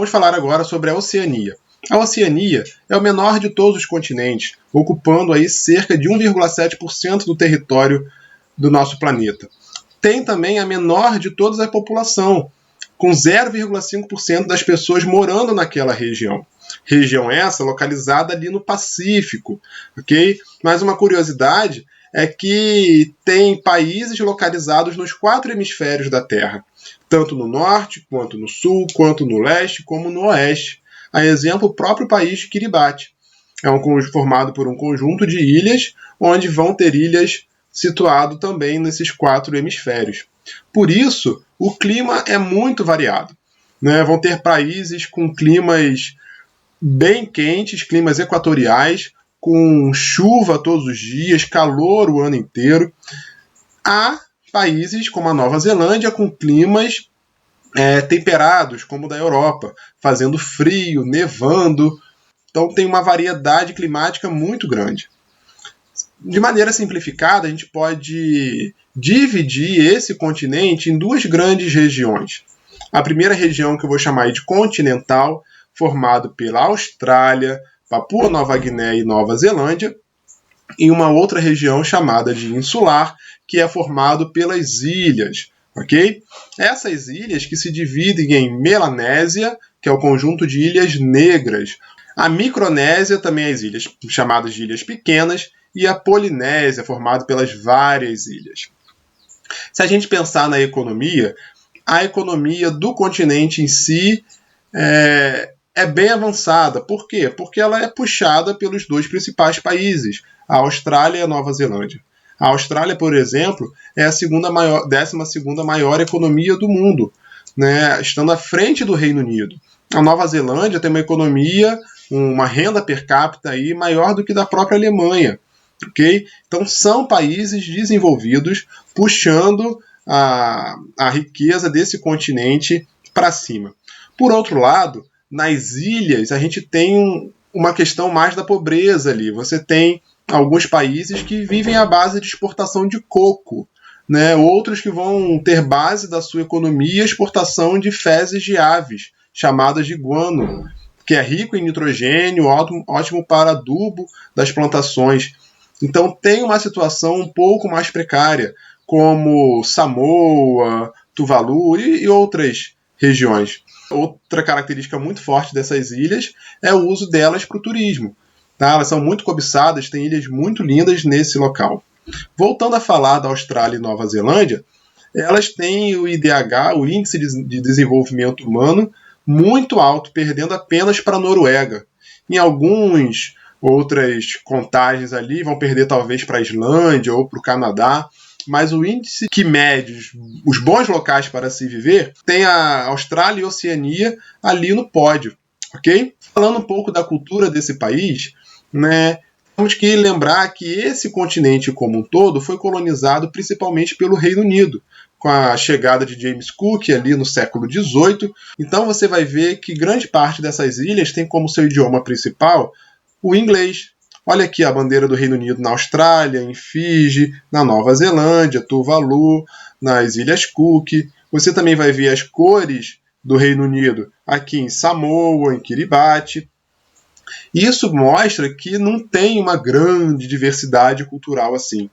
Vamos falar agora sobre a Oceania. A Oceania é o menor de todos os continentes, ocupando aí cerca de 1,7% do território do nosso planeta. Tem também a menor de todas a população, com 0,5% das pessoas morando naquela região. Região essa localizada ali no Pacífico, ok? Mas uma curiosidade é que tem países localizados nos 4 hemisférios da Terra, tanto no norte, quanto no sul, quanto no leste, como no oeste. A exemplo, o próprio país de Kiribati. Formado por um conjunto de ilhas, onde vão ter ilhas situado também nesses 4 hemisférios. Por isso, o clima é muito variado, né? Vão ter países com climas bem quentes, climas equatoriais, com chuva todos os dias, calor o ano inteiro. Há países como a Nova Zelândia com climas temperados, como o da Europa, fazendo frio, nevando. Então tem uma variedade climática muito grande. De maneira simplificada, a gente pode dividir esse continente em 2 grandes regiões. A primeira região, que eu vou chamar de continental, formado pela Austrália, Papua Nova Guiné e Nova Zelândia, e uma outra região chamada de insular, que é formado pelas ilhas, ok? Essas ilhas que se dividem em Melanésia, que é o conjunto de ilhas negras, a Micronésia, também as ilhas chamadas de ilhas pequenas, e a Polinésia, formada pelas várias ilhas. Se a gente pensar na economia, a economia do continente em si é bem avançada. Por quê? Porque ela é puxada pelos 2 principais países, a Austrália e a Nova Zelândia. A Austrália, por exemplo, é a 12ª maior economia do mundo, né, estando à frente do Reino Unido. A Nova Zelândia tem uma economia, uma renda per capita aí maior do que da própria Alemanha. Okay? Então são países desenvolvidos puxando a riqueza desse continente para cima. Por outro lado, nas ilhas a gente tem uma questão mais da pobreza ali. Você tem alguns países que vivem à base de exportação de coco, né? Outros que vão ter base da sua economia a exportação de fezes de aves, chamadas de guano, que é rico em nitrogênio, ótimo para adubo das plantações. Então tem uma situação um pouco mais precária, como Samoa, Tuvalu e outras regiões. Outra característica muito forte dessas ilhas é o uso delas para o turismo. Tá? Elas são muito cobiçadas, tem ilhas muito lindas nesse local. Voltando a falar da Austrália e Nova Zelândia, elas têm o IDH, o Índice de Desenvolvimento Humano, muito alto, perdendo apenas para a Noruega. Em outras contagens ali vão perder talvez para a Islândia ou para o Canadá, mas o índice que mede os bons locais para se viver tem a Austrália e a Oceania ali no pódio, ok? Falando um pouco da cultura desse país, né, temos que lembrar que esse continente como um todo foi colonizado principalmente pelo Reino Unido, com a chegada de James Cook ali no século XVIII. Então você vai ver que grande parte dessas ilhas tem como seu idioma principal o inglês. Olha aqui a bandeira do Reino Unido na Austrália, em Fiji, na Nova Zelândia, Tuvalu, nas Ilhas Cook. Você também vai ver as cores do Reino Unido aqui em Samoa, em Kiribati. Isso mostra que não tem uma grande diversidade cultural assim,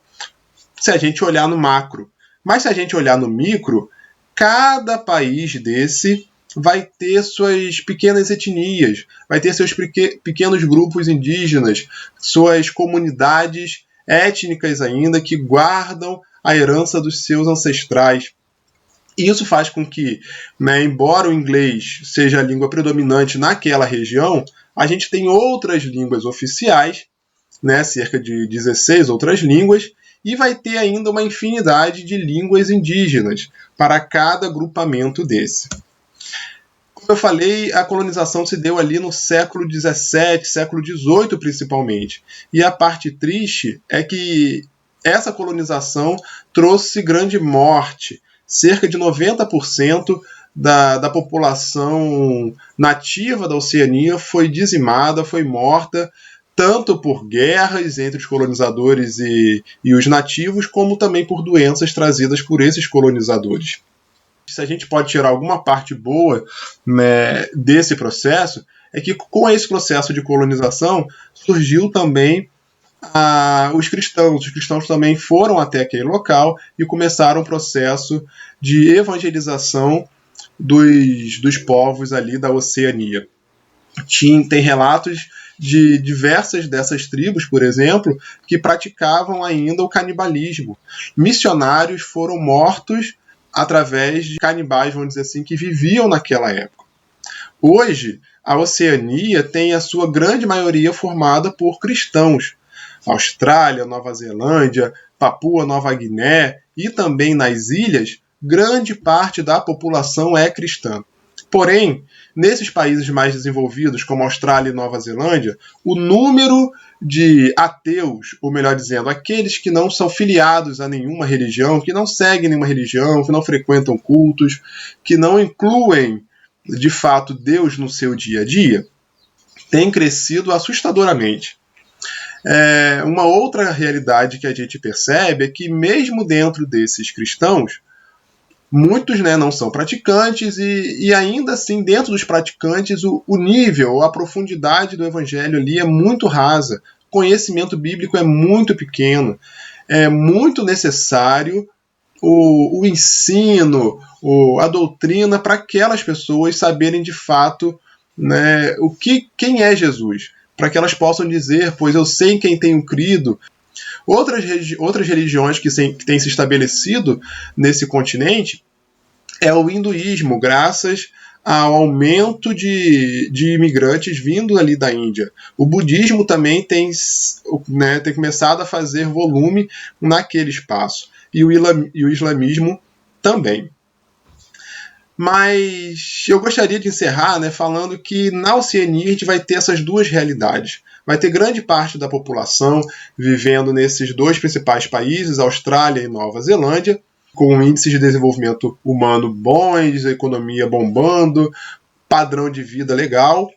se a gente olhar no macro. Mas se a gente olhar no micro, cada país desse vai ter suas pequenas etnias, vai ter seus pequenos grupos indígenas, suas comunidades étnicas ainda que guardam a herança dos seus ancestrais. Isso faz com que, né, embora o inglês seja a língua predominante naquela região, a gente tem outras línguas oficiais, né, cerca de 16 outras línguas, e vai ter ainda uma infinidade de línguas indígenas para cada agrupamento desse. Como eu falei, a colonização se deu ali no século XVII, século XVIII principalmente. E a parte triste é que essa colonização trouxe grande morte. Cerca de 90% da população nativa da Oceania foi dizimada, foi morta, tanto por guerras entre os colonizadores e os nativos, como também por doenças trazidas por esses colonizadores. Se a gente pode tirar alguma parte boa, né, desse processo, é que com esse processo de colonização surgiu também os cristãos. Os cristãos também foram até aquele local e começaram o processo de evangelização dos povos ali da Oceania. Tem relatos de diversas dessas tribos, por exemplo, que praticavam ainda o canibalismo. Missionários foram mortos através de canibais, vamos dizer assim, que viviam naquela época. Hoje, a Oceania tem a sua grande maioria formada por cristãos. Austrália, Nova Zelândia, Papua Nova Guiné e também nas ilhas, grande parte da população é cristã. Porém, nesses países mais desenvolvidos, como Austrália e Nova Zelândia, o número de ateus, ou melhor dizendo, aqueles que não são filiados a nenhuma religião, que não seguem nenhuma religião, que não frequentam cultos, que não incluem, de fato, Deus no seu dia a dia, tem crescido assustadoramente. Uma outra realidade que a gente percebe é que, mesmo dentro desses cristãos, muitos, né, não são praticantes e ainda assim, dentro dos praticantes, o nível, a profundidade do evangelho ali é muito rasa. O conhecimento bíblico é muito pequeno. É muito necessário o ensino, a doutrina para aquelas pessoas saberem de fato, né, quem é Jesus. Para que elas possam dizer, pois eu sei em quem tenho crido. Outras religiões que têm se estabelecido nesse continente é o hinduísmo, graças ao aumento de imigrantes vindo ali da Índia. O budismo também tem começado a fazer volume naquele espaço. E o islamismo também. Mas eu gostaria de encerrar, né, falando que na Oceania a gente vai ter essas duas realidades. Vai ter grande parte da população vivendo nesses dois principais países, Austrália e Nova Zelândia, com índices de desenvolvimento humano bons, a economia bombando, padrão de vida legal.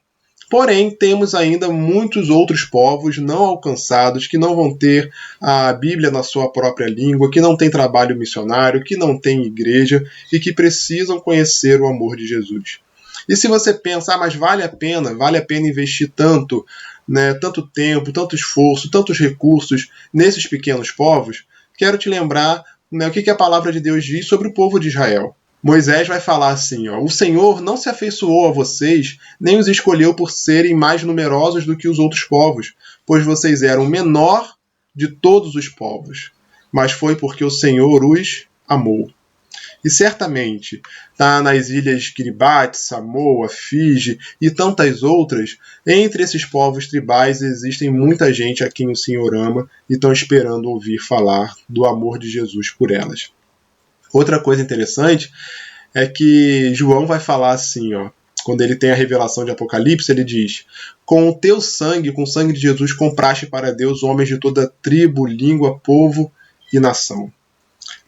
Porém, temos ainda muitos outros povos não alcançados, que não vão ter a Bíblia na sua própria língua, que não têm trabalho missionário, que não têm igreja e que precisam conhecer o amor de Jesus. E se você pensa, mas vale a pena investir tanto, né, tanto tempo, tanto esforço, tantos recursos nesses pequenos povos, quero te lembrar, né, o que a palavra de Deus diz sobre o povo de Israel. Moisés vai falar assim, ó, o Senhor não se afeiçoou a vocês, nem os escolheu por serem mais numerosos do que os outros povos, pois vocês eram o menor de todos os povos, mas foi porque o Senhor os amou. E certamente, nas ilhas Kiribati, Samoa, Fiji e tantas outras, entre esses povos tribais existem muita gente a quem o Senhor ama e estão esperando ouvir falar do amor de Jesus por elas. Outra coisa interessante é que João vai falar assim, ó, quando ele tem a revelação de Apocalipse, ele diz: com o teu sangue, com o sangue de Jesus, compraste para Deus homens de toda tribo, língua, povo e nação.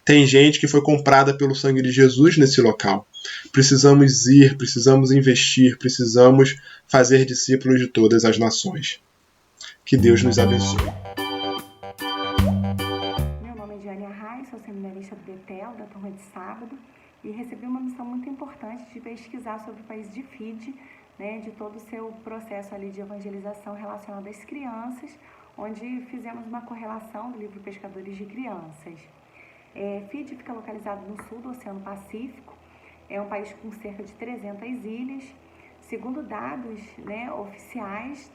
Tem gente que foi comprada pelo sangue de Jesus nesse local. Precisamos ir, precisamos investir, precisamos fazer discípulos de todas as nações. Que Deus nos abençoe. Sou seminarista do Betel, da turma de sábado, e recebi uma missão muito importante de pesquisar sobre o país de Fiji, né, de todo o seu processo ali de evangelização relacionado às crianças, onde fizemos uma correlação do livro Pescadores de Crianças. Fiji fica localizado no sul do Oceano Pacífico, é um país com cerca de 300 ilhas. Segundo dados, né, oficiais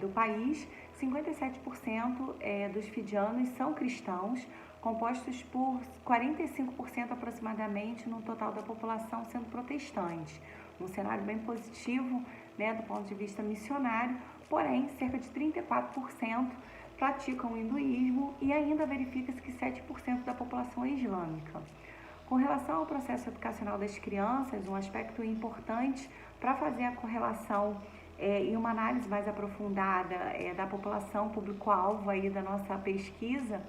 do país, 57% dos fijianos são cristãos, compostos por 45% aproximadamente no total da população sendo protestantes. Um cenário bem positivo, né, do ponto de vista missionário, porém, cerca de 34% praticam o hinduísmo e ainda verifica-se que 7% da população é islâmica. Com relação ao processo educacional das crianças, um aspecto importante para fazer a correlação e uma análise mais aprofundada da população público-alvo aí da nossa pesquisa,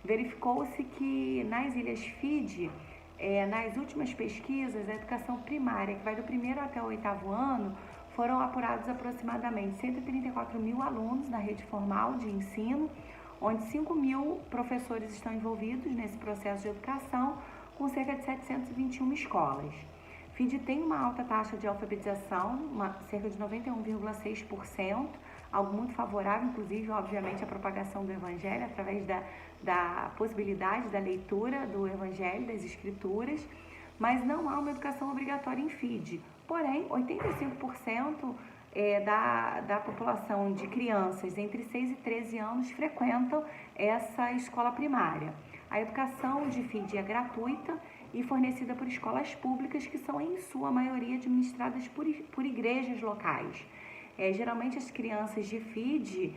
verificou-se que nas Ilhas Fiji, nas últimas pesquisas, a educação primária, que vai do 1º até o 8º ano, foram apurados aproximadamente 134 mil alunos na rede formal de ensino, onde 5 mil professores estão envolvidos nesse processo de educação, com cerca de 721 escolas. FID tem uma alta taxa de alfabetização, cerca de 91,6%, algo muito favorável, inclusive, obviamente, à propagação do Evangelho através da possibilidade da leitura do Evangelho, das Escrituras, mas não há uma educação obrigatória em FID. Porém, 85% da população de crianças entre 6 e 13 anos frequentam essa escola primária. A educação de FID é gratuita e fornecida por escolas públicas que são, em sua maioria, administradas por igrejas locais. Geralmente, as crianças de FID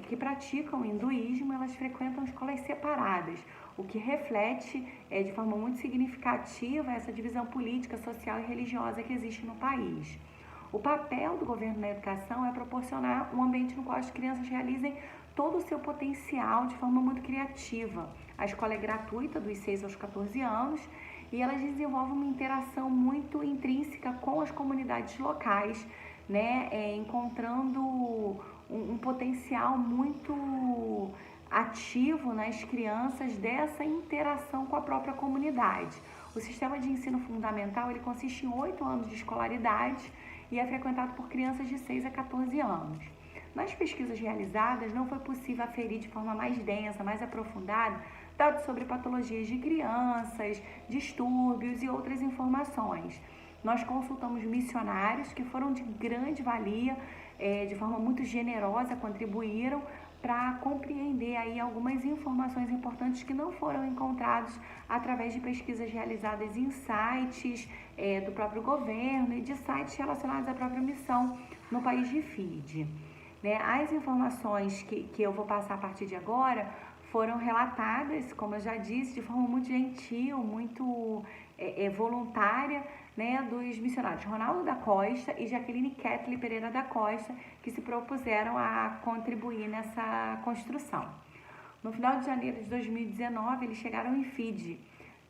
que praticam hinduísmo, elas frequentam escolas separadas, o que reflete de forma muito significativa essa divisão política, social e religiosa que existe no país. O papel do governo na educação é proporcionar um ambiente no qual as crianças realizem todo o seu potencial de forma muito criativa. A escola é gratuita dos 6 aos 14 anos e elas desenvolvem uma interação muito intrínseca com as comunidades locais, né, encontrando um potencial muito ativo nas crianças dessa interação com a própria comunidade. O sistema de ensino fundamental ele consiste em 8 anos de escolaridade e é frequentado por crianças de 6 a 14 anos. Nas pesquisas realizadas, não foi possível aferir de forma mais densa, mais aprofundada, dados sobre patologias de crianças, distúrbios e outras informações. Nós consultamos missionários que foram de grande valia, de forma muito generosa, contribuíram para compreender aí algumas informações importantes que não foram encontradas através de pesquisas realizadas em sites do próprio governo e de sites relacionados à própria missão no país de FID. As informações que eu vou passar a partir de agora foram relatadas, como eu já disse, de forma muito gentil, muito voluntária, né, dos missionários Ronaldo da Costa e Jaqueline Ketley Pereira da Costa, que se propuseram a contribuir nessa construção. No final de janeiro de 2019, eles chegaram em FID,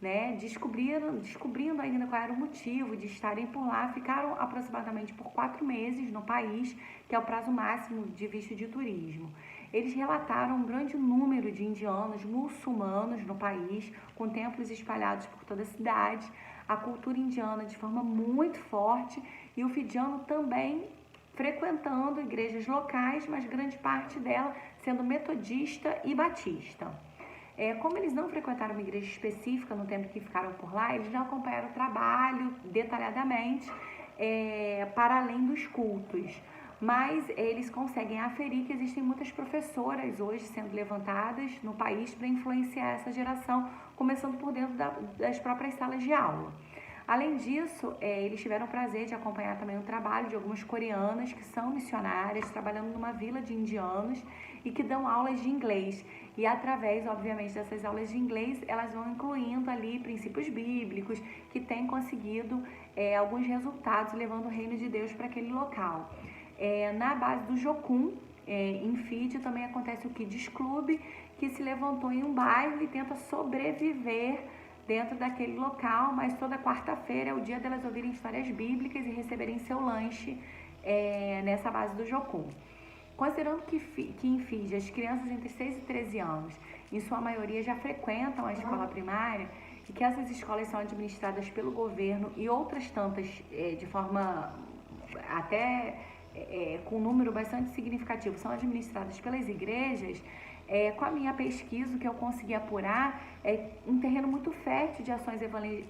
né, descobrindo ainda qual era o motivo de estarem por lá, ficaram aproximadamente por 4 meses no país, que é o prazo máximo de visto de turismo. Eles relataram um grande número de indianos muçulmanos no país, com templos espalhados por toda a cidade, a cultura indiana de forma muito forte e o fidiano também frequentando igrejas locais, mas grande parte dela sendo metodista e batista. Como eles não frequentaram uma igreja específica no tempo que ficaram por lá, eles não acompanharam o trabalho detalhadamente para além dos cultos. Mas eles conseguem aferir que existem muitas professoras hoje sendo levantadas no país para influenciar essa geração, começando por dentro das próprias salas de aula. Além disso, eles tiveram o prazer de acompanhar também o trabalho de algumas coreanas que são missionárias, trabalhando numa vila de indianos e que dão aulas de inglês. E através, obviamente, dessas aulas de inglês, elas vão incluindo ali princípios bíblicos que têm conseguido alguns resultados, levando o reino de Deus para aquele local. Na base do Jocum, em FID, também acontece o Kids Club, que se levantou em um bairro e tenta sobreviver dentro daquele local, mas toda quarta-feira é o dia delas ouvirem histórias bíblicas e receberem seu lanche nessa base do Jocum. Considerando que em FID as crianças entre 6 e 13 anos, em sua maioria, já frequentam a escola primária e que essas escolas são administradas pelo governo e outras tantas de forma até com um número bastante significativo são administradas pelas igrejas, com a minha pesquisa, o que eu consegui apurar é um terreno muito fértil de ações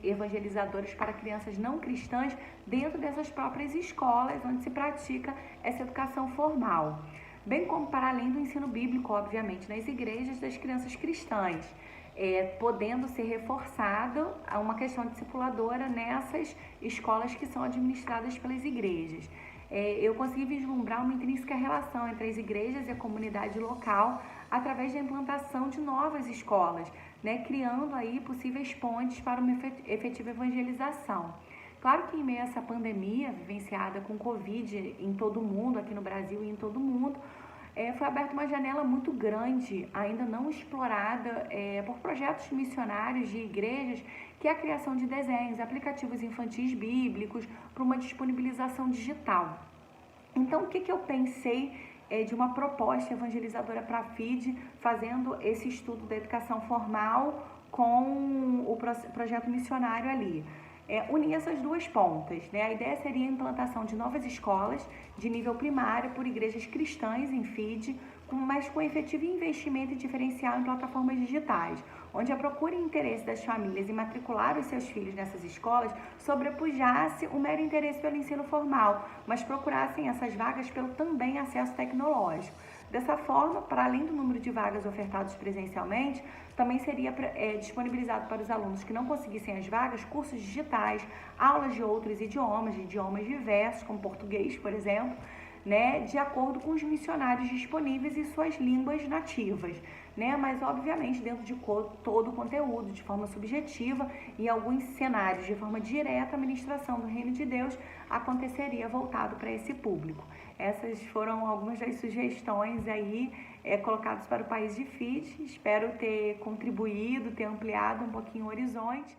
evangelizadoras para crianças não cristãs dentro dessas próprias escolas onde se pratica essa educação formal, bem como para além do ensino bíblico, obviamente, nas igrejas das crianças cristãs, podendo ser reforçado uma questão discipuladora nessas escolas que são administradas pelas igrejas. Eu consegui vislumbrar uma intrínseca relação entre as igrejas e a comunidade local através da implantação de novas escolas, né, criando aí possíveis pontes para uma efetiva evangelização. Claro que em meio a essa pandemia vivenciada com Covid em todo o mundo, aqui no Brasil e em todo o mundo, foi aberta uma janela muito grande, ainda não explorada por projetos missionários de igrejas, que é a criação de desenhos, aplicativos infantis bíblicos, para uma disponibilização digital. Então, o que eu pensei de uma proposta evangelizadora para a FID, fazendo esse estudo da educação formal com o projeto missionário ali. Unir essas duas pontas, né? A ideia seria a implantação de novas escolas de nível primário por igrejas cristãs em FIDE, mas com efetivo investimento e diferencial em plataformas digitais, onde a procura e interesse das famílias em matricular os seus filhos nessas escolas sobrepujasse o mero interesse pelo ensino formal, mas procurassem essas vagas pelo também acesso tecnológico. Dessa forma, para além do número de vagas ofertadas presencialmente, também seria disponibilizado para os alunos que não conseguissem as vagas cursos digitais, aulas de outros idiomas, de idiomas diversos, como português, por exemplo, né, de acordo com os missionários disponíveis e suas línguas nativas, né, mas obviamente dentro de todo o conteúdo, de forma subjetiva, e alguns cenários de forma direta, a ministração do Reino de Deus aconteceria voltado para esse público. Essas foram algumas das sugestões aí colocadas para o país de FIDE. Espero ter contribuído, ter ampliado um pouquinho o horizonte.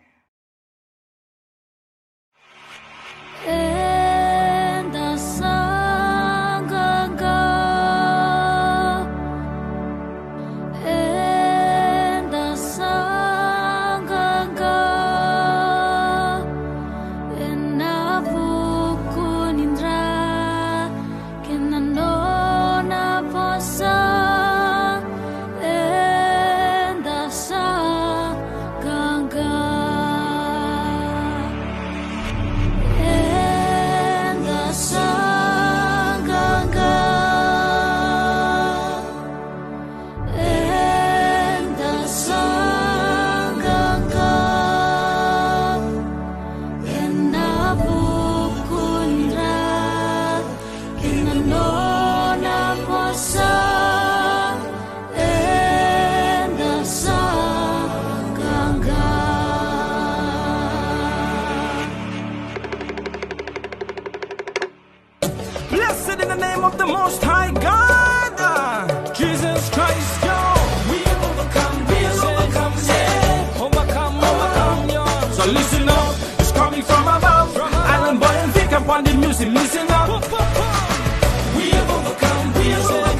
Blessed in the name of the Most High God, Jesus Christ, yo. We overcome, yeah. Overcome, yo. So listen up, it's coming from above. Island boy and think upon the music, listen up. We have overcome, yeah.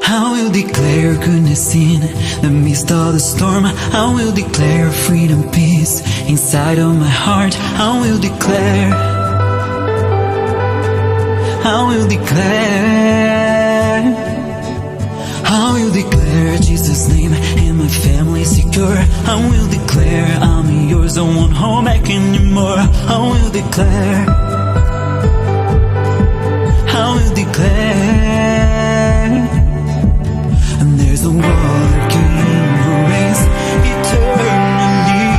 I will declare goodness in the midst of the storm. I will declare freedom, peace inside of my heart. I will declare, I will declare, I will declare Jesus' name and my family secure. I will declare I'm yours, I won't hold back anymore. I will declare, I will declare. And there's a water king who reigns eternally.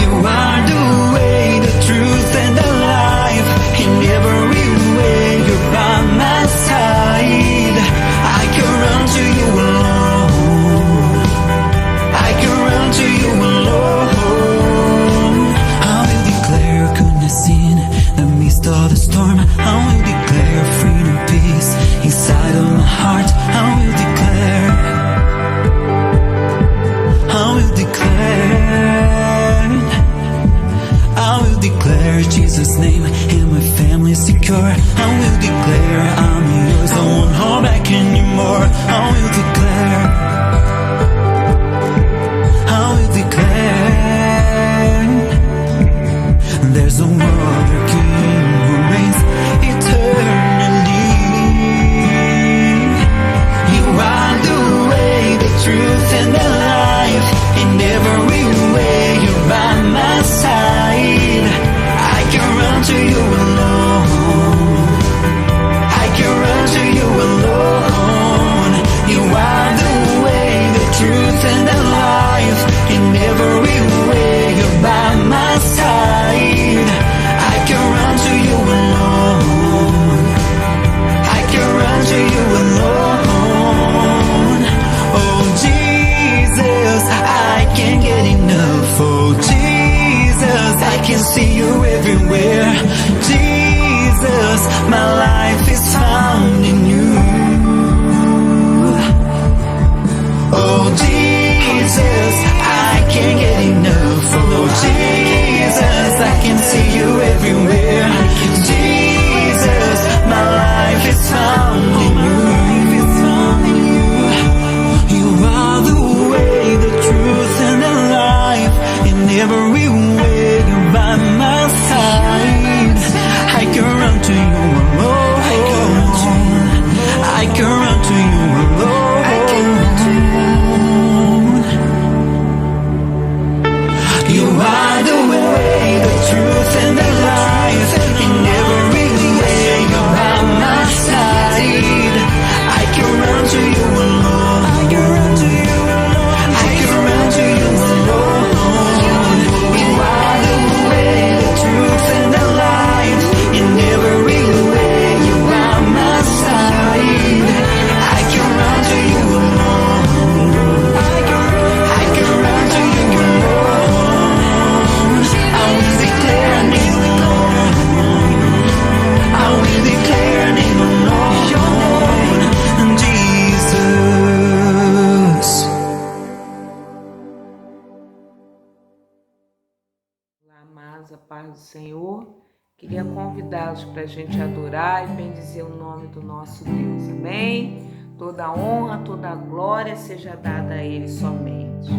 You are the way, the truth, and the life. In every way, you're by my side. I can run to you alone. I can run to you alone. I will declare goodness in the midst of the storm. I will declare freedom, peace inside of my heart. I will declare, I will declare, I will declare Jesus' name and my family secure. I will declare I'm yours, I won't hold back anymore. I will declare, I will declare. There's a water king who reigns eternally. You are the way, the truth, and the life. In every way, you're by my side. I can run to you alone. I can run to you alone. You are the way, the truth, and the life. In every way, you're by my side. I can run to you alone. I can run to you alone. Oh Jesus, I can't get enough. Oh Jesus, I can see you everywhere. Jesus, my life is found in you. Oh Jesus, I can't get enough. Oh Jesus, I can see you everywhere. Jesus, my life is found in you. You are the way, the truth, and the life. In every way, you're by my side. I can run to you alone. I can run to you alone. You are the way, the truth, and the life. In every way, you're by my side. I can run to you alone. I can run to you alone. I can run to you alone. You are the way, the truth, and the life. In every way, you're by my side. I can run to you alone. I can run to you alone. I will declare a name alone. I will declare a name alone. Jesus. Olá, amados, a paz do Senhor. Queria convidá-los para a gente adorar e bendizer o nome do nosso Deus. Amém? Toda honra, toda glória seja dada a Ele somente.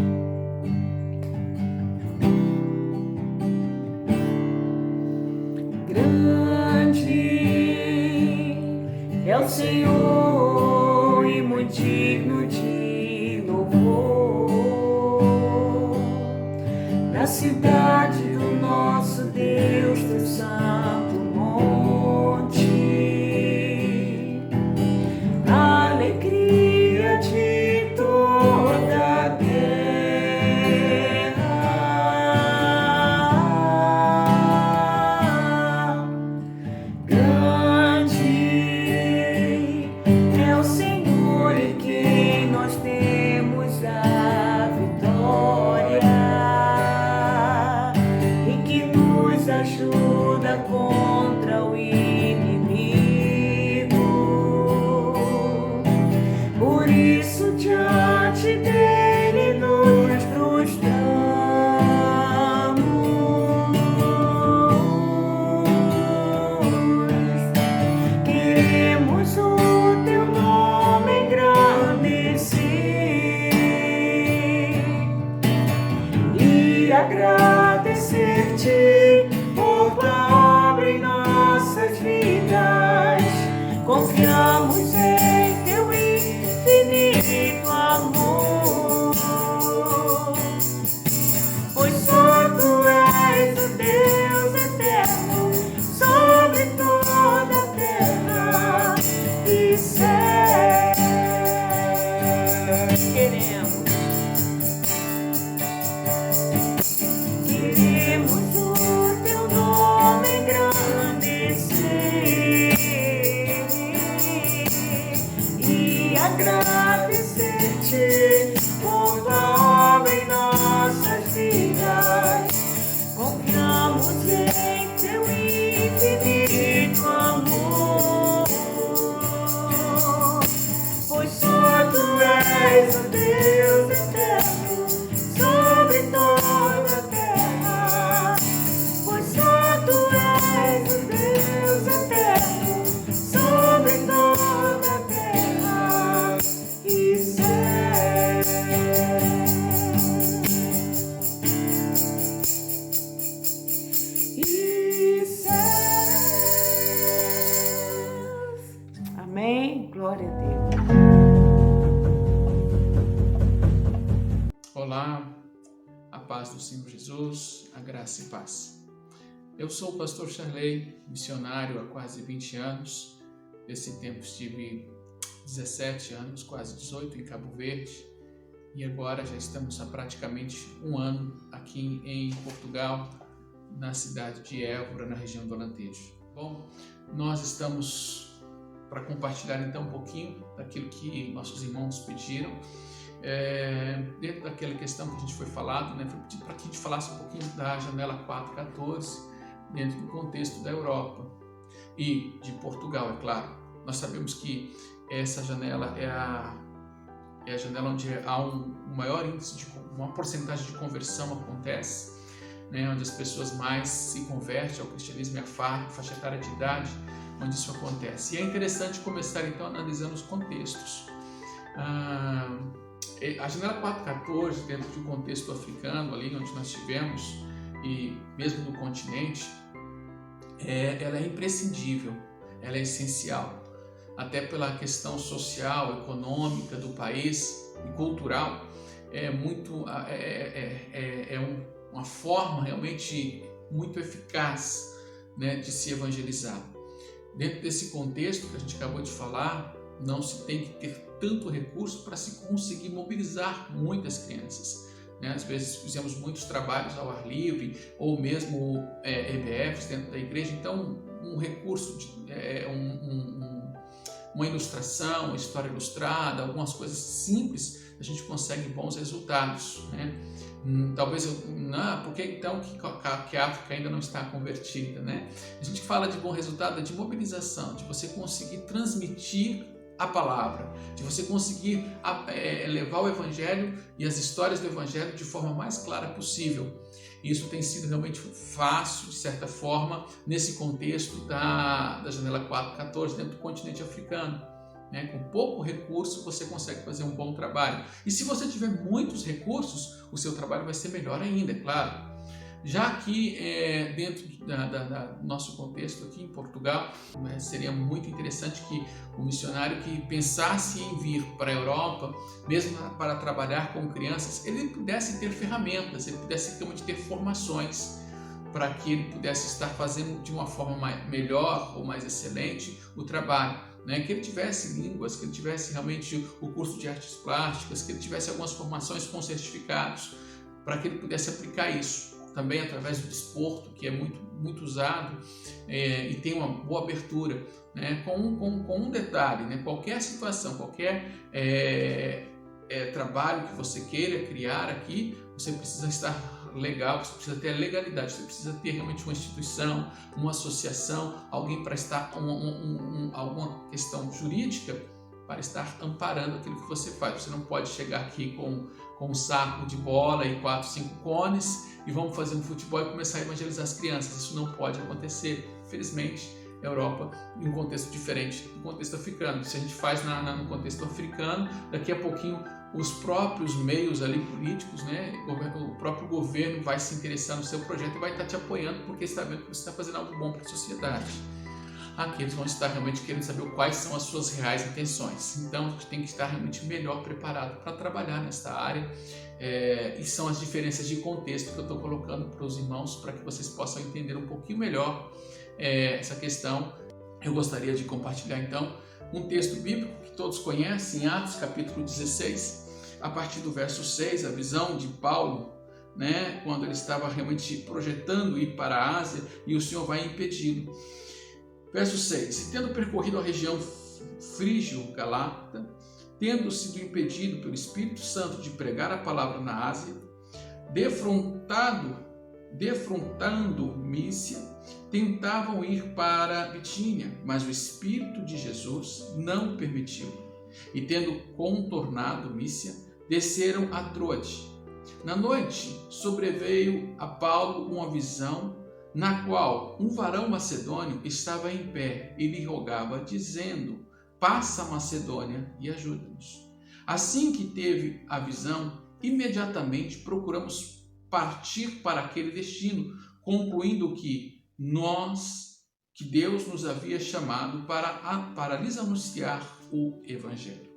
Grande é o Senhor e muito digno de louvor. Na cidade do nosso Deus, do santo monte, a alegria de toda a terra. Grande é o Senhor em quem nós temos a vitória, e que nos ajuda com agradecer-te por tua obra em nossas vidas. Confiamos em teu infinito amor, pois só tu és o Deus eterno sobre toda a terra e céu. Queremos o teu nome engrandecer e agradecer-te por tua obra em nossas vidas. Confiamos em teu infinito amor, pois só tu és o Deus eterno sobre toda a terra. Pois só tu és o Deus eterno sobre toda a terra e céu. E céus. Amém? Glória a Deus. Olá, a paz do Senhor Jesus, a graça e paz. Eu sou o pastor Charley, missionário há quase 20 anos. Nesse tempo estive 17 anos, quase 18 em Cabo Verde. E agora já estamos há praticamente um ano aqui em Portugal, na cidade de Évora, na região do Alentejo. Bom, nós estamos para compartilhar então um pouquinho daquilo que nossos irmãos pediram. Dentro daquela questão que a gente foi falado, né, foi pedido para que a gente falasse um pouquinho da janela 414 dentro do contexto da Europa e de Portugal, é claro. Nós sabemos que essa janela é a janela onde há um maior índice, uma porcentagem de conversão acontece, né, onde as pessoas mais se convertem ao cristianismo e à faixa etária de idade, onde isso acontece. E é interessante começar então analisando os contextos. A janela 414, dentro do contexto africano, ali onde nós estivemos, e mesmo no continente, ela é imprescindível, ela é essencial, até pela questão social, econômica do país e cultural. Uma forma realmente muito eficaz, né, de se evangelizar. Dentro desse contexto que a gente acabou de falar, não se tem que ter tanto recurso para se conseguir mobilizar muitas crianças, né? Às vezes fizemos muitos trabalhos ao ar livre ou mesmo EBFs dentro da igreja, então um recurso, uma ilustração, uma história ilustrada, algumas coisas simples, a gente consegue bons resultados, né? Talvez porque então que a África ainda não está convertida, né? A gente fala de bom resultado, de mobilização, de você conseguir transmitir a palavra, de você conseguir levar o Evangelho e as histórias do Evangelho de forma mais clara possível. Isso tem sido realmente fácil, de certa forma, nesse contexto da janela 414 dentro do continente africano, né? Com pouco recurso você consegue fazer um bom trabalho. E se você tiver muitos recursos, o seu trabalho vai ser melhor ainda, é claro. Já aqui dentro do nosso contexto aqui em Portugal, seria muito interessante que o missionário que pensasse em vir para a Europa, mesmo para trabalhar com crianças, ele pudesse ter ferramentas, ele pudesse realmente ter formações para que ele pudesse estar fazendo de uma forma melhor ou mais excelente o trabalho, né? Que ele tivesse línguas, que ele tivesse realmente o curso de artes plásticas, que ele tivesse algumas formações com certificados, para que ele pudesse aplicar isso. Também através do desporto, que é muito usado e tem uma boa abertura, né? Com um detalhe, né? Qualquer situação, qualquer trabalho que você queira criar aqui, você precisa estar legal, você precisa ter a legalidade, você precisa ter realmente uma instituição, uma associação, alguém para estar, alguma questão jurídica para estar amparando aquilo que você faz. Você não pode chegar aqui com um saco de bola e 4, 5 cones e vamos fazer um futebol e começar a evangelizar as crianças. Isso não pode acontecer. Felizmente, a Europa, em um contexto diferente do contexto africano. Se a gente faz no contexto africano, daqui a pouquinho os próprios meios ali políticos, né? O próprio governo vai se interessar no seu projeto e vai estar te apoiando porque está vendo que você está fazendo algo bom para a sociedade. Aqui eles vão estar realmente querendo saber quais são as suas reais intenções. Então, a gente tem que estar realmente melhor preparado para trabalhar nesta área. E são as diferenças de contexto que eu estou colocando para os irmãos, para que vocês possam entender um pouquinho melhor essa questão. Eu gostaria de compartilhar, então, um texto bíblico que todos conhecem, Atos capítulo 16, a partir do verso 6, a visão de Paulo, né, quando ele estava realmente projetando ir para a Ásia e o Senhor vai impedi-lo. Verso 6: E tendo percorrido a região frígio-galata, tendo sido impedido pelo Espírito Santo de pregar a palavra na Ásia, defrontando Mísia, tentavam ir para Bitínia, mas o Espírito de Jesus não permitiu. E tendo contornado Mísia, desceram a Troade. Na noite sobreveio a Paulo uma visão, na qual um varão macedônio estava em pé e lhe rogava, dizendo: passa a Macedônia e ajuda-nos. Assim que teve a visão, imediatamente procuramos partir para aquele destino, concluindo que Deus nos havia chamado para lhes anunciar o Evangelho.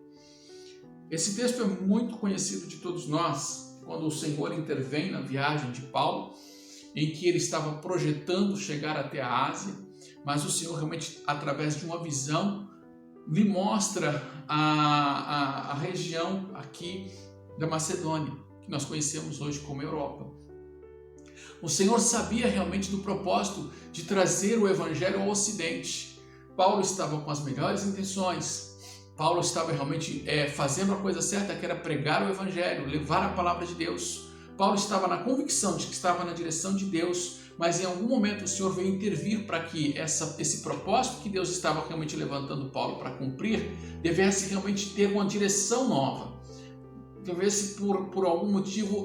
Esse texto é muito conhecido de todos nós, quando o Senhor intervém na viagem de Paulo, em que ele estava projetando chegar até a Ásia, mas o Senhor realmente, através de uma visão, lhe mostra a região aqui da Macedônia, que nós conhecemos hoje como Europa. O Senhor sabia realmente do propósito de trazer o Evangelho ao Ocidente. Paulo estava com as melhores intenções. Paulo estava realmente fazendo a coisa certa, que era pregar o Evangelho, levar a palavra de Deus. Paulo estava na convicção de que estava na direção de Deus, mas em algum momento o Senhor veio intervir para que esse propósito que Deus estava realmente levantando Paulo para cumprir, devesse realmente ter uma direção nova. Devesse, por algum motivo,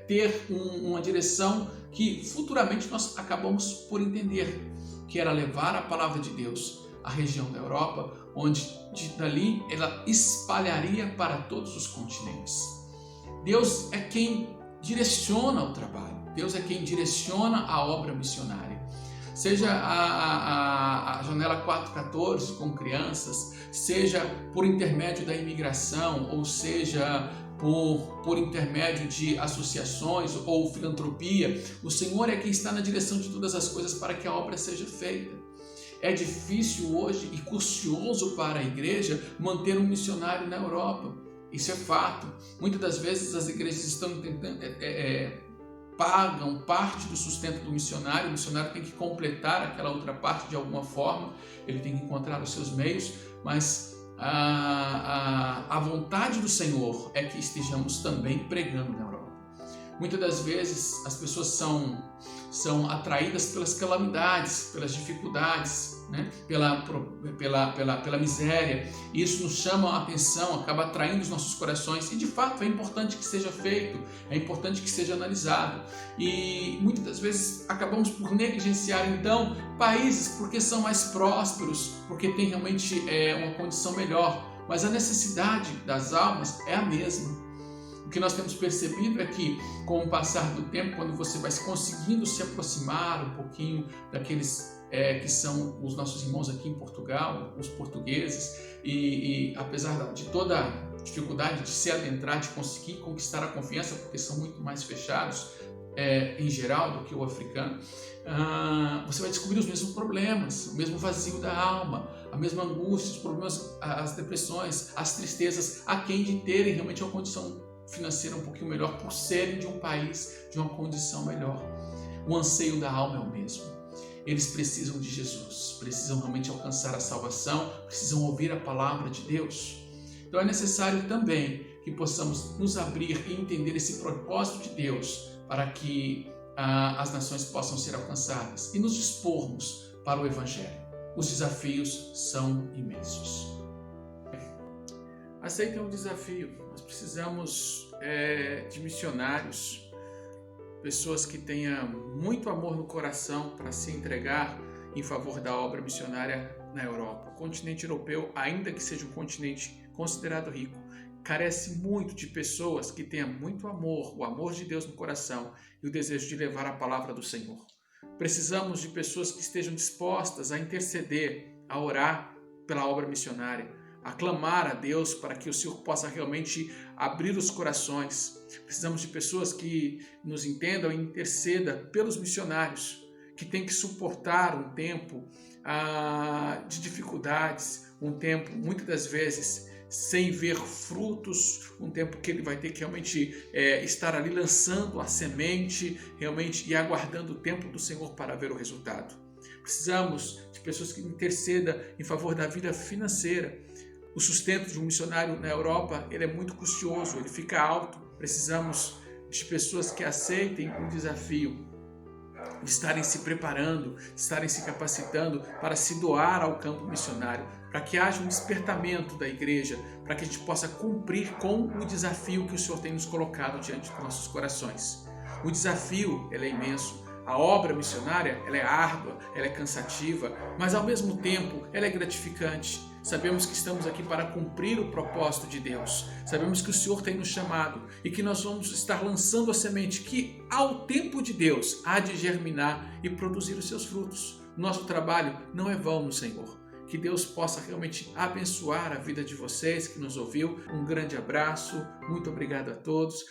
ter uma direção que futuramente nós acabamos por entender, que era levar a palavra de Deus à região da Europa, onde dali ela espalharia para todos os continentes. Deus é quem direciona o trabalho, Deus é quem direciona a obra missionária. Seja a Janela 414 com crianças, seja por intermédio da imigração, ou seja por intermédio de associações ou filantropia, o Senhor é quem está na direção de todas as coisas para que a obra seja feita. É difícil hoje e custoso para a igreja manter um missionário na Europa. Isso é fato. Muitas das vezes as igrejas estão tentando pagam parte do sustento do missionário, o missionário tem que completar aquela outra parte de alguma forma, ele tem que encontrar os seus meios, mas a vontade do Senhor é que estejamos também pregando na Europa. Muitas das vezes as pessoas são atraídas pelas calamidades, pelas dificuldades, né? pela miséria. Isso nos chama a atenção, acaba atraindo os nossos corações, e de fato é importante que seja feito, é importante que seja analisado. E muitas das vezes acabamos por negligenciar então países porque são mais prósperos, porque tem realmente uma condição melhor, mas a necessidade das almas é a mesma. O que nós temos percebido é que, com o passar do tempo, quando você vai conseguindo se aproximar um pouquinho daqueles que são os nossos irmãos aqui em Portugal, os portugueses, e apesar de toda a dificuldade de se adentrar, de conseguir conquistar a confiança, porque são muito mais fechados em geral do que o africano, você vai descobrir os mesmos problemas, o mesmo vazio da alma, a mesma angústia, os problemas, as depressões, as tristezas, aquém de terem realmente uma condição financeira um pouquinho melhor, por serem de um país de uma condição melhor. O anseio da alma é o mesmo. Eles precisam de Jesus, precisam realmente alcançar a salvação, precisam ouvir a palavra de Deus. Então é necessário também que possamos nos abrir e entender esse propósito de Deus para que as nações possam ser alcançadas e nos dispormos para o Evangelho. Os desafios são imensos. Aceitem o desafio. Nós precisamos de missionários, pessoas que tenham muito amor no coração para se entregar em favor da obra missionária na Europa. O continente europeu, ainda que seja um continente considerado rico, carece muito de pessoas que tenham muito amor, o amor de Deus no coração e o desejo de levar a palavra do Senhor. Precisamos de pessoas que estejam dispostas a interceder, a orar pela obra missionária, a clamar a Deus para que o Senhor possa realmente abrir os corações. Precisamos de pessoas que nos entendam e intercedam pelos missionários, que têm que suportar um tempo de dificuldades, um tempo, muitas das vezes, sem ver frutos, um tempo que ele vai ter que realmente estar ali lançando a semente, realmente, e aguardando o tempo do Senhor para ver o resultado. Precisamos de pessoas que intercedam em favor da vida financeira. O sustento de um missionário na Europa, ele é muito custoso, ele fica alto. Precisamos de pessoas que aceitem o desafio de estarem se preparando, de estarem se capacitando para se doar ao campo missionário, para que haja um despertamento da igreja, para que a gente possa cumprir com o desafio que o Senhor tem nos colocado diante dos nossos corações. O desafio, ele é imenso. A obra missionária, ela é árdua, ela é cansativa, mas ao mesmo tempo ela é gratificante. Sabemos que estamos aqui para cumprir o propósito de Deus. Sabemos que o Senhor tem nos chamado e que nós vamos estar lançando a semente que, ao tempo de Deus, há de germinar e produzir os seus frutos. Nosso trabalho não é vão no Senhor. Que Deus possa realmente abençoar a vida de vocês que nos ouviu. Um grande abraço, muito obrigado a todos.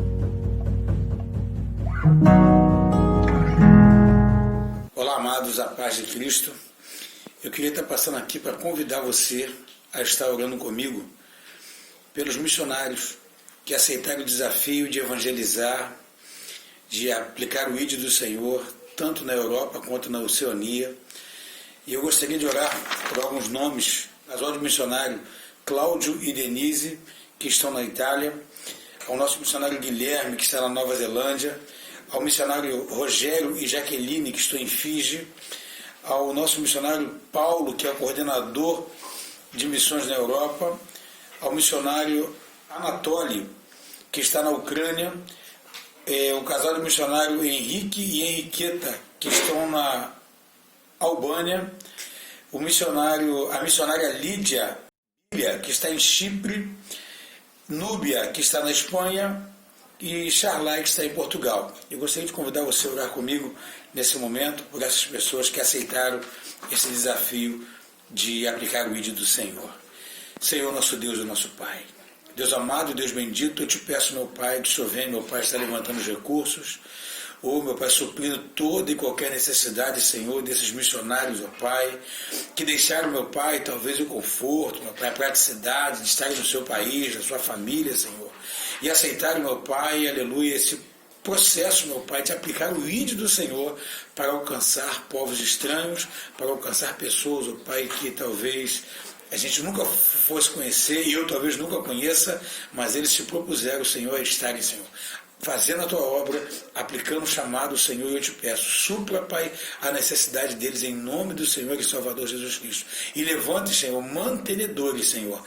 Olá, amados, a paz de Cristo. Eu queria estar passando aqui para convidar você a estar orando comigo pelos missionários que aceitaram o desafio de evangelizar, de aplicar o ID do Senhor, tanto na Europa quanto na Oceania. E eu gostaria de orar por alguns nomes, casal de missionário Cláudio e Denise, que estão na Itália, ao nosso missionário Guilherme, que está na Nova Zelândia, ao missionário Rogério e Jaqueline, que estão em Fiji, ao nosso missionário Paulo, que é o coordenador de missões na Europa, ao missionário Anatoly, que está na Ucrânia, o casal de missionário Henrique e Henriqueta, que estão na Albânia, a missionária Lídia, que está em Chipre, Núbia, que está na Espanha, e Charlai, que está em Portugal. Eu gostaria de convidar você a orar comigo nesse momento por essas pessoas que aceitaram esse desafio de aplicar o ID do Senhor. Senhor, nosso Deus e nosso Pai. Deus amado, Deus bendito, eu te peço, meu Pai, que o Senhor venha, meu Pai, está levantando os recursos, meu Pai, suprindo toda e qualquer necessidade, Senhor, desses missionários, ó Pai, que deixaram, meu Pai, talvez o conforto, meu Pai, a praticidade de estarem no seu país, na sua família, Senhor, e aceitaram, meu Pai, aleluia, esse processo, meu Pai, de aplicar o ID do Senhor para alcançar povos estranhos, para alcançar pessoas, ó Pai, que talvez a gente nunca fosse conhecer, e eu talvez nunca conheça, mas eles se propuseram, Senhor, a estarem, Senhor, fazendo a tua obra, aplicando o chamado, Senhor, eu te peço, supra, Pai, a necessidade deles em nome do Senhor e Salvador Jesus Cristo. E levante, Senhor, mantenedores, Senhor,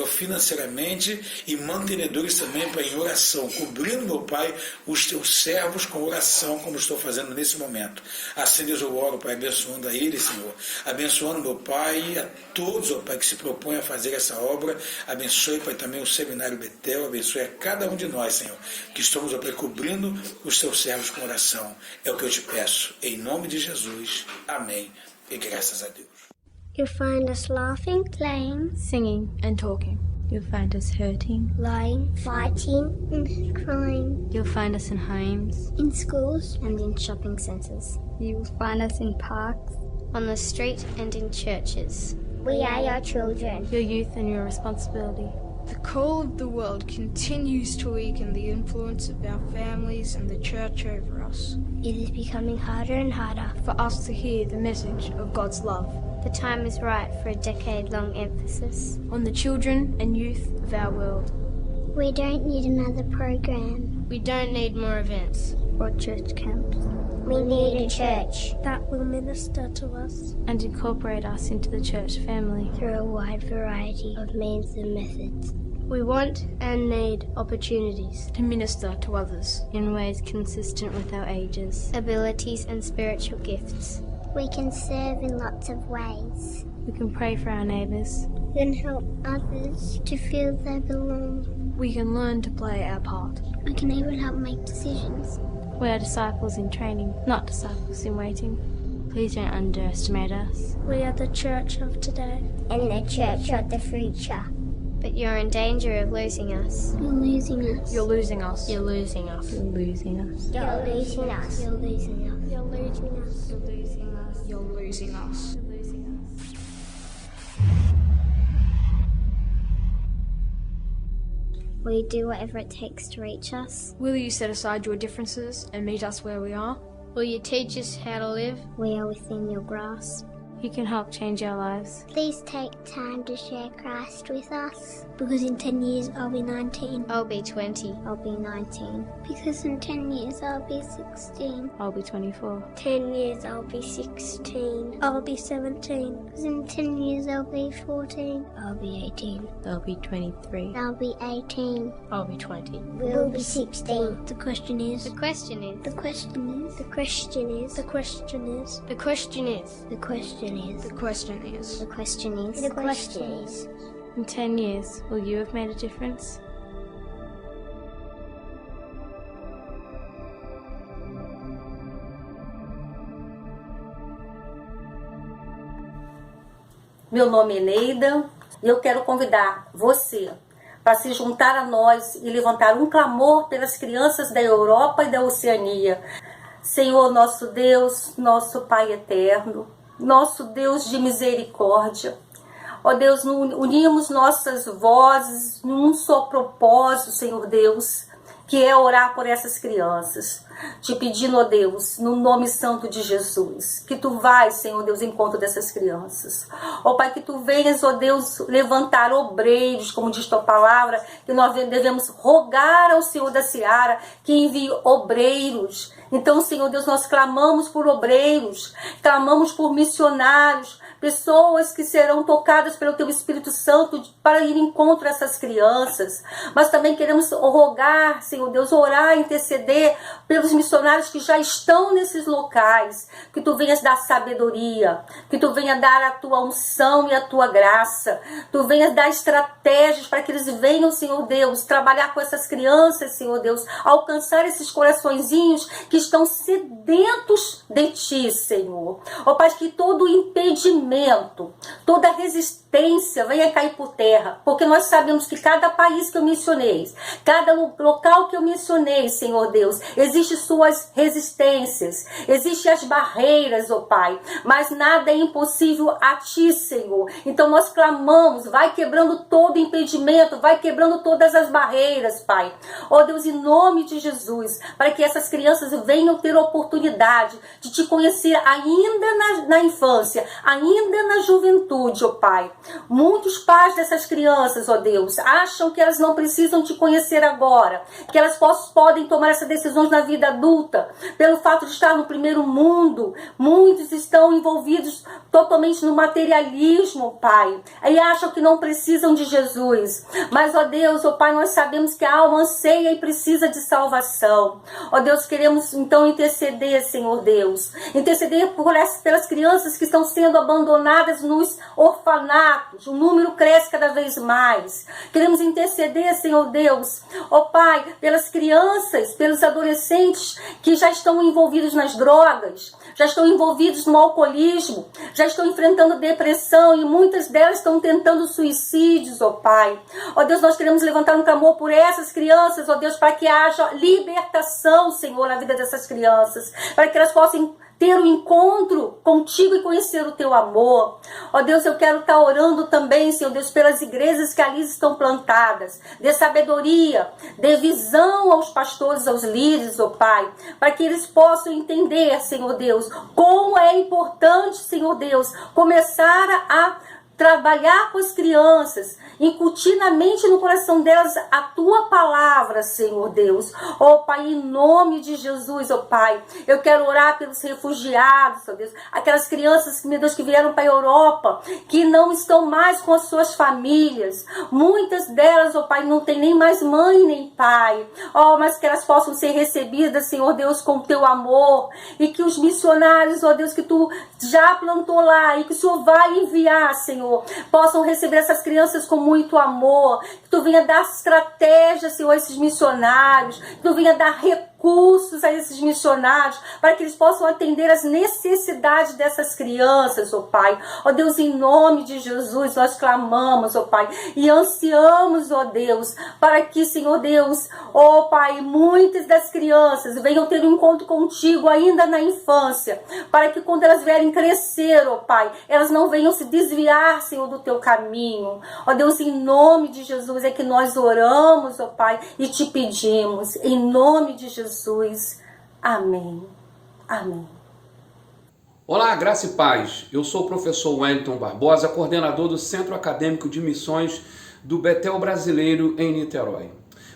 financeiramente e mantenedores também, Pai, em oração, cobrindo, meu Pai, os teus servos com oração, como estou fazendo nesse momento. Assim, Deus, eu oro, Pai, abençoando a eles, Senhor, abençoando, meu Pai, a todos, ó Pai, que se propõem a fazer essa obra. Abençoe, Pai, também o Seminário Betel, abençoe a cada um de nós, Senhor, que estamos, ó Pai, cobrindo os teus servos com oração. É o que eu te peço, em nome de Jesus. Amém. E graças a Deus. You'll find us laughing, playing, singing, and talking. You'll find us hurting, lying, fighting, and crying. You'll find us in homes, in schools, and in shopping centres. You will find us in parks, on the street, and in churches. We are your children, your youth, and your responsibility. The call of the world continues to weaken the influence of our families and the church over us. It is becoming harder and harder for us to hear the message of God's love. The time is right for a decade-long emphasis on the children and youth of our world. We don't need another program. We don't need more events or church camps. We need a church that will minister to us and incorporate us into the church family through a wide variety of means and methods. We want and need opportunities to minister to others in ways consistent with our ages, abilities, and spiritual gifts. We can serve in lots of ways. We can pray for our neighbours. We can help others to feel they belong. We can learn to play our part. We can even help make decisions. We are disciples in training, not disciples in waiting. Please don't underestimate us. We are the church of today. And the church of the future. But you're in danger of losing us. You're losing us. You're losing us. You're losing us. You're losing us. You're losing us. You're losing us. You're losing us. You're losing us. You're losing us. You're losing us. Will you do whatever it takes to reach us? Will you set aside your differences and meet us where we are? Will you teach us how to live? We are within your grasp. You can help change our lives. Please take time to share Christ with us. Because in 10 years I'll be 19. I'll be 20. I'll be 19. Because in 10 years I'll be 16. I'll be 24. 10 years I'll be 16. I'll be 17. Because in 10 years I'll be 14. I'll be 18. I'll be 23. I'll be 18. I'll be 20. We'll be 16. The question is. The question is. The question is. The question is. The question is. The question is. The question is. The question is. The question is. The question is. In 10 years, will you have made a difference? Meu nome é Neida e eu quero convidar você para se juntar a nós e levantar um clamor pelas crianças da Europa e da Oceania. Senhor, nosso Deus, nosso Pai eterno, nosso Deus de misericórdia. Ó Deus, unimos nossas vozes num só propósito, Senhor Deus, que é orar por essas crianças. Te pedindo, ó Deus, no nome santo de Jesus, que Tu vais, Senhor Deus, em encontro dessas crianças. Ó Pai, que Tu venhas, ó Deus, levantar obreiros, como diz Tua palavra, que nós devemos rogar ao Senhor da Seara que envie obreiros. Então, Senhor Deus, nós clamamos por obreiros, clamamos por missionários, pessoas que serão tocadas pelo Teu Espírito Santo para ir em encontro a essas crianças. Mas também queremos rogar, Senhor Deus, orar, interceder pelos missionários que já estão nesses locais. Que Tu venhas dar sabedoria, que Tu venhas dar a Tua unção e a Tua graça. Tu venhas dar estratégias para que eles venham, Senhor Deus, trabalhar com essas crianças, Senhor Deus, alcançar esses coraçõezinhos que estão sedentos de Ti, Senhor. Ó Pai, que todo impedimento, toda resistência venha cair por terra, porque nós sabemos que cada país que eu mencionei, cada local que eu mencionei, Senhor Deus, existem suas resistências, existem as barreiras, ó Pai, mas nada é impossível a Ti, Senhor. Então nós clamamos, vai quebrando todo impedimento, vai quebrando todas as barreiras, Pai. Ó Deus, em nome de Jesus, para que essas crianças venham ter a oportunidade de Te conhecer ainda na infância, ainda na juventude, ó Pai. Muitos pais dessas crianças, ó Deus, acham que elas não precisam Te conhecer agora, que elas podem tomar essas decisões na vida adulta, pelo fato de estar no primeiro mundo. Muitos estão envolvidos totalmente no materialismo, Pai, e acham que não precisam de Jesus. Mas, ó Deus, ó Pai, nós sabemos que a alma anseia e precisa de salvação. Ó Deus, queremos então interceder, Senhor Deus, interceder pelas crianças que estão sendo abandonadas nos orfanatos. O número cresce cada vez mais. Queremos interceder, Senhor Deus, ó Pai, pelas crianças, pelos adolescentes que já estão envolvidos nas drogas, já estão envolvidos no alcoolismo, já estão enfrentando depressão e muitas delas estão tentando suicídios, ó Pai. Ó Deus, nós queremos levantar um clamor por essas crianças, ó Deus, para que haja libertação, Senhor, na vida dessas crianças, para que elas possam ter um encontro contigo e conhecer o Teu amor. Ó Deus, eu quero estar orando também, Senhor Deus, pelas igrejas que ali estão plantadas. Dê sabedoria, dê visão aos pastores, aos líderes, ó Pai, para que eles possam entender, Senhor Deus, como é importante, Senhor Deus, começar a trabalhar com as crianças, incutir na mente e no coração delas a Tua palavra, Senhor Deus. Ó Pai, em nome de Jesus, ó Pai, eu quero orar pelos refugiados, ó Deus, aquelas crianças, meu Deus, que vieram para a Europa, que não estão mais com as suas famílias. Muitas delas, ó Pai, não tem nem mais mãe nem pai. Ó, mas que elas possam ser recebidas, Senhor Deus, com o Teu amor, e que os missionários, ó Deus, que Tu já plantou lá e que o Senhor vai enviar, Senhor Senhor, possam receber essas crianças com muito amor, que Tu venha dar estratégia, Senhor, a esses missionários, que Tu venha dar recursos a esses missionários, para que eles possam atender as necessidades dessas crianças, ó Pai. Ó Deus, em nome de Jesus, nós clamamos, ó Pai, e ansiamos, ó Deus, para que, Senhor Deus, ó Pai, muitas das crianças venham ter um encontro contigo ainda na infância, para que quando elas vierem crescer, ó Pai, elas não venham se desviar, Senhor, do Teu caminho. Ó Deus, em nome de Jesus é que nós oramos, ó Pai, e Te pedimos, em nome de Jesus. Amém. Amém. Olá, graça e paz. Eu sou o professor Wellington Barbosa, coordenador do Centro Acadêmico de Missões do Betel Brasileiro em Niterói.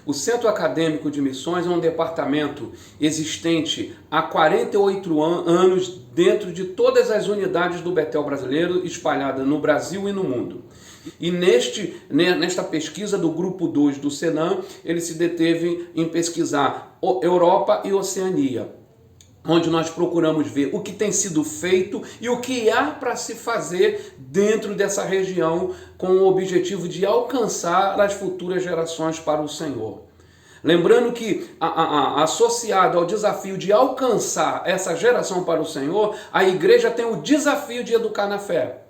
O Centro Acadêmico de Missões é um departamento existente há 48 anos dentro de todas as unidades do Betel Brasileiro espalhadas no Brasil e no mundo. E nesta pesquisa do grupo 2 do Senan, ele se deteve em pesquisar Europa e Oceania, onde nós procuramos ver o que tem sido feito e o que há para se fazer dentro dessa região com o objetivo de alcançar as futuras gerações para o Senhor. Lembrando que, associado ao desafio de alcançar essa geração para o Senhor, a igreja tem o desafio de educar na fé.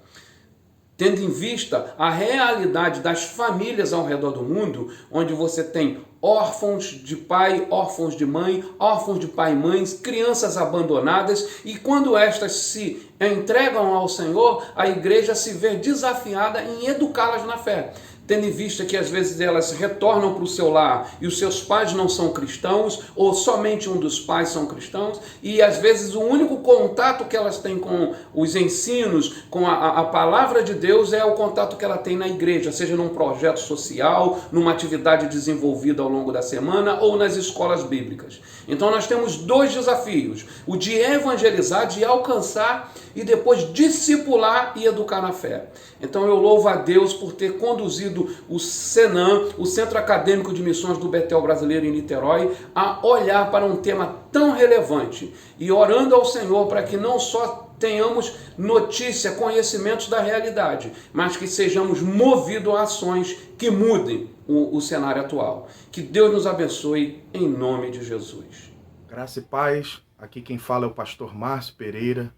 Tendo em vista a realidade das famílias ao redor do mundo, onde você tem órfãos de pai, órfãos de mãe, órfãos de pai e mães, crianças abandonadas, e quando estas se entregam ao Senhor, a igreja se vê desafiada em educá-las na fé. Tendo em vista que às vezes elas retornam para o seu lar e os seus pais não são cristãos, ou somente um dos pais são cristãos, e às vezes o único contato que elas têm com os ensinos, com a palavra de Deus, é o contato que ela tem na igreja, seja num projeto social, numa atividade desenvolvida ao longo da semana ou nas escolas bíblicas. Então nós temos dois desafios: o de evangelizar, de alcançar, e depois discipular e educar na fé. Então eu louvo a Deus por ter conduzido o Senan, o Centro Acadêmico de Missões do Betel Brasileiro em Niterói, a olhar para um tema tão relevante e orando ao Senhor para que não só tenhamos notícia, conhecimentos da realidade, mas que sejamos movidos a ações que mudem o cenário atual. Que Deus nos abençoe em nome de Jesus. Graça e paz, aqui quem fala é o pastor Márcio Pereira,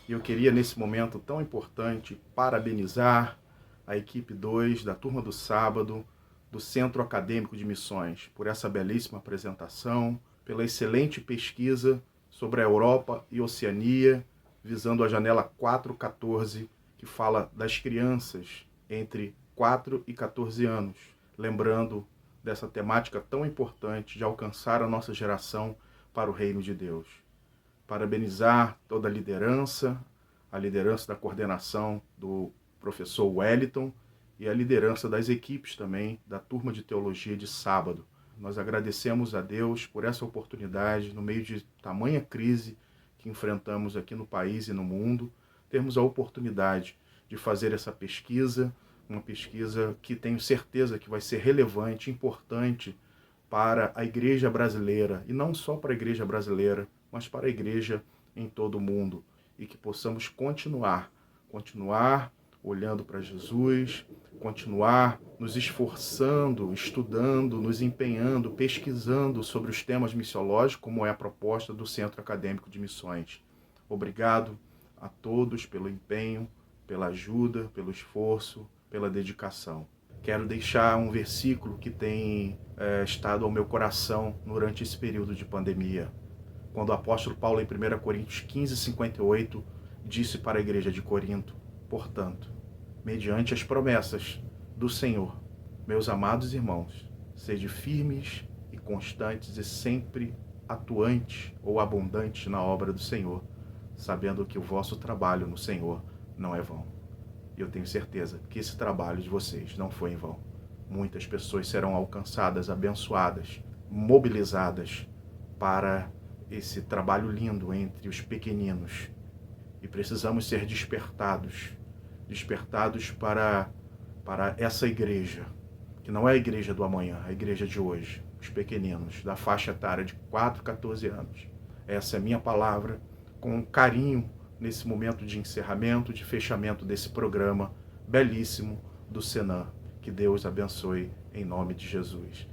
e eu queria nesse momento tão importante parabenizar a equipe 2 da turma do sábado do Centro Acadêmico de Missões por essa belíssima apresentação, pela excelente pesquisa sobre a Europa e Oceania, visando a janela 414, que fala das crianças entre 4 e 14 anos, lembrando dessa temática tão importante de alcançar a nossa geração para o reino de Deus. Parabenizar toda a liderança da coordenação do professor Wellington e a liderança das equipes também da turma de teologia de sábado. Nós agradecemos a Deus por essa oportunidade, no meio de tamanha crise que enfrentamos aqui no país e no mundo, termos a oportunidade de fazer essa pesquisa, uma pesquisa que tenho certeza que vai ser relevante, importante para a igreja brasileira, e não só para a igreja brasileira, mas para a igreja em todo o mundo, e que possamos continuar olhando para Jesus, continuar nos esforçando, estudando, nos empenhando, pesquisando sobre os temas missiológicos, como é a proposta do Centro Acadêmico de Missões. Obrigado a todos pelo empenho, pela ajuda, pelo esforço, pela dedicação. Quero deixar um versículo que tem estado ao meu coração durante esse período de pandemia, quando o apóstolo Paulo, em 1 Coríntios 15:58, disse para a igreja de Corinto: portanto, mediante as promessas do Senhor, meus amados irmãos, sede firmes e constantes e sempre atuantes ou abundantes na obra do Senhor, sabendo que o vosso trabalho no Senhor não é vão. E eu tenho certeza que esse trabalho de vocês não foi em vão. Muitas pessoas serão alcançadas, abençoadas, mobilizadas para esse trabalho lindo entre os pequeninos. E precisamos ser despertados para essa igreja, que não é a igreja do amanhã, é a igreja de hoje, os pequeninos, da faixa etária de 4 a 14 anos. Essa é a minha palavra, com carinho, nesse momento de encerramento, de fechamento desse programa, belíssimo do Senan. Que Deus abençoe em nome de Jesus.